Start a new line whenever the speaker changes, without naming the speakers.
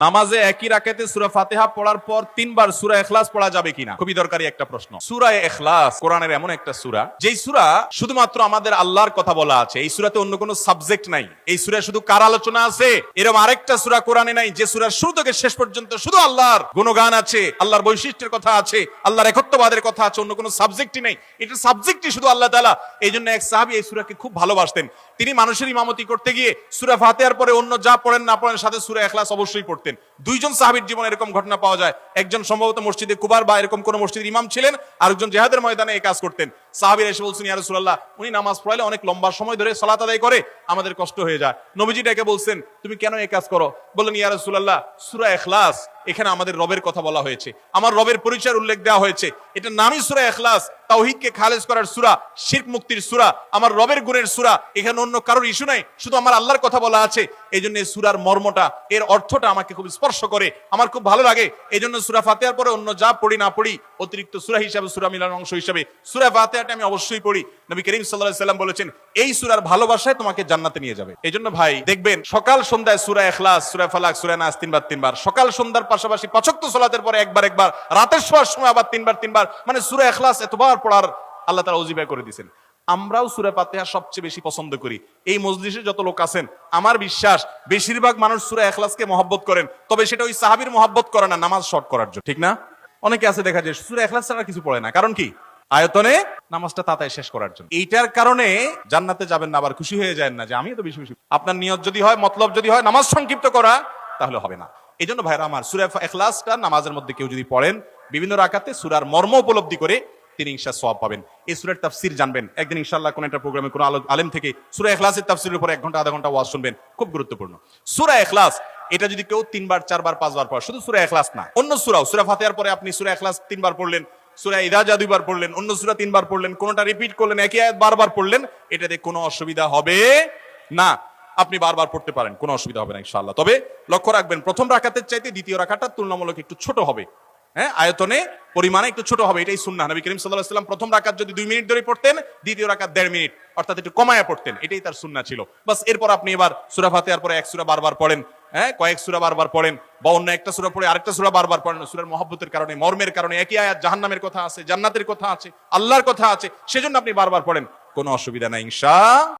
নামাজে একই রাকাতে সূরা ফাতিহা পড়ার পর 3 বার সূরা ইখলাস পড়া যাবে কিনা? খুবই দরকারি একটা প্রশ্ন। সূরা ইখলাস কোরআনের এমন একটা সূরা, যেই সূরা শুধুমাত্র আমাদের আল্লাহর কথা বলা আছে। এই সূরাতে অন্য কোনো সাবজেক্ট নাই। এই সূরায় শুধু কার আলোচনা আছে? এরকম আরেকটা সূরা কোরআনে নাই যে সূরার শুরু থেকে শেষ পর্যন্ত শুধু আল্লাহর গুণগান আছে, আল্লাহর বৈশিষ্ট্যের কথা আছে, আল্লাহর একত্ববাদের কথা আছে, অন্য কোনো সাবজেক্টই নাই। এটা সাবজেক্টই শুধু আল্লাহ তাআলা। এইজন্য এক সাহাবী এই সূরাকে খুব ভালোবাসতেন। তিনি মানুষের ইমামতি করতে গিয়ে সূরা ফাতিহার পরে অন্য যা পড়েন না পড়েন সাথে সূরা ইখলাস অবশ্যই পড়তেন। দুইজন সাহাবীর জীবনে এরকম ঘটনা পাওয়া যায়। একজন সম্ভবত মসজিদে কুবার বা এরকম কোন মসজিদের ইমাম ছিলেন, আরেকজন জিহাদের ময়দানে এই কাজ করতেন। সাহাবীরা এসে বলছেন, ইয়া রাসূলুল্লাহ, উনি নামাজ পড়াইলে অনেক লম্বা সময় ধরে সালাত আদায় করে, আমাদের কষ্ট হয়ে যায়। নবীজি ডেকে বলছেন, তুমি কেন এই কাজ করো? বললেন, ইয়া রাসূলুল্লাহ, সূরা ইখলাস, এখানে আমাদের রবের কথা বলা হয়েছে, আমার রবের পরিচয়ের উল্লেখ দেওয়া হয়েছে। এটা নামই সূরা ইখলাস, তাওহীদকে খালেজ করার সূরা, শিরক মুক্তির সূরা, আমার রবের গুণের সূরা। এখানে অন্য কারোর ইস্যু নাই, শুধু আমার আল্লাহর কথা বলা আছে। এইজন্য এই সূরার মর্মটা, এর অর্থটা আমাকে খুব স্পর্শ করে, আমার খুব ভালো লাগে। এইজন্য সূরা ফাতিহার পরে অন্য যা পড়ি না পড়ি, অতিরিক্ত সূরা হিসাবে, সূরা মিলানোর অংশ হিসাবে সূরা ফাতিহাটা আমি অবশ্যই পড়ি। নবী করিম সাল্লাল্লাহু আলাইহি সাল্লাম বলেছেন, এই সূরার ভালোবাসায় তোমাকে জান্নাতে নিয়ে যাবে। এইজন্য ভাই দেখবেন, সকাল সন্ধ্যায় সূরা ইখলাস, সূরা ফালাক, সূরা নাস 3 বার, সকাল সন্ধ্যার পাশাপাশি 5 ওয়াক্ত সালাতের পরে একবার, রাতের শোয়ার সময় আবার 3 বার, মানে সূরা ইখলাস এতবার পড়ার আল্লাহ তাআলা ওজিফা করে দিয়েছেন। আমরাও সূরা ফাতিহা সবচেয়ে বেশি পছন্দ করি। এই মজলিসে যত লোক আছেন, আমার বিশ্বাস বেশিরভাগ মানুষ সূরা ইখলাসকে মহব্বত করেন। তবে সেটা ওই সাহাবীর মহব্বত করে না, নামাজ শর্ট করার জন্য, ঠিক না? অনেকে আছে দেখা যায় সূরা ইখলাস ছাড়া কিছু পড়ে না। কারণ কি? আয়তনে নামাজটা তাড়াতাড়ি শেষ করার জন্য। এইটার কারণে জান্নাতে যাবেন না, আবার খুশি হয়ে যায় না যে আমি তো বেশি বেশি। আপনার নিয়ত যদি হয়, মতলব যদি হয় নামাজ সংক্ষিপ্ত করা, তাহলে হবে না। এই জন্য ভাইরা আমার, সূরা ইখলাসটা নামাজের মধ্যে কেউ যদি পড়েন, বিভিন্ন রাকাতে সূরার মর্ম উপলব্ধি করে তিনি ইনশাআল্লাহ সওয়াব পাবেন। এই সূরার তাফসীর জানবেন। একদিন ইনশাআল্লাহ কোন একটা প্রোগ্রামে কোন আলেম থেকে সূরা ইখলাসের তাফসীরের উপর 1 ঘন্টা আধা ঘন্টা ওয়াজ শুনবেন, খুব গুরুত্বপূর্ণ। সূরা ইখলাস এটা যদি কেউ 3 বার 4 বার 5 বার পড়ে, শুধু সূরা ইখলাস না, অন্য সূরাও, সূরা ফাতিহার পরে আপনি সূরা ইখলাস 3 বার পড়লেন, সূরা ইযা 2 বার পড়লেন, অন্য সূরা 3 বার পড়লেন, কোনটা রিপিট করলেন, একই আয়াত বারবার পড়লেন, এটাতে কোনো অসুবিধা হবে না। আপনি বারবার পড়তে পারেন, কোনো অসুবিধা হবে না ইনশাআল্লাহ। তবে লক্ষ্য রাখবেন, প্রথম রাকাতের চাইতে দ্বিতীয় রাকাতটা তুলনামূলক একটু ছোট হবে। হ্যাঁ, আয়তনে পরিমাণে একটু ছোট হবে, এটাই সুন্নাহ। নবী করিম সাল্লাল্লাহু আলাইহি ওয়াসাল্লাম প্রথম রাকাত যদি 2 মিনিট ধরে পড়তেন, দ্বিতীয় রাকাত 1.5 মিনিট, অর্থাৎ একটু কমায়া পড়তেন, এটাই তার সুন্নাহ ছিল। বাস এরপর আপনি এবার সূরা ফাতিহার পরে এক সূরা বারবার পড়েন, হ্যাঁ, কয়েক সূরা বারবার পড়েন, বা অন্য একটা সূরা পড়ে আরেকটা সূরা বারবার পড়েন। সূরার মহব্বতের কারণে, মর্মের কারণে, একই আয়াত জাহান্নামের কথা আছে, জান্নাতের কথা আছে, আল্লাহর কথা আছে, সেজন্য আপনি বারবার পড়েন, কোনো অসুবিধা নাই ইনশাআল্লাহ।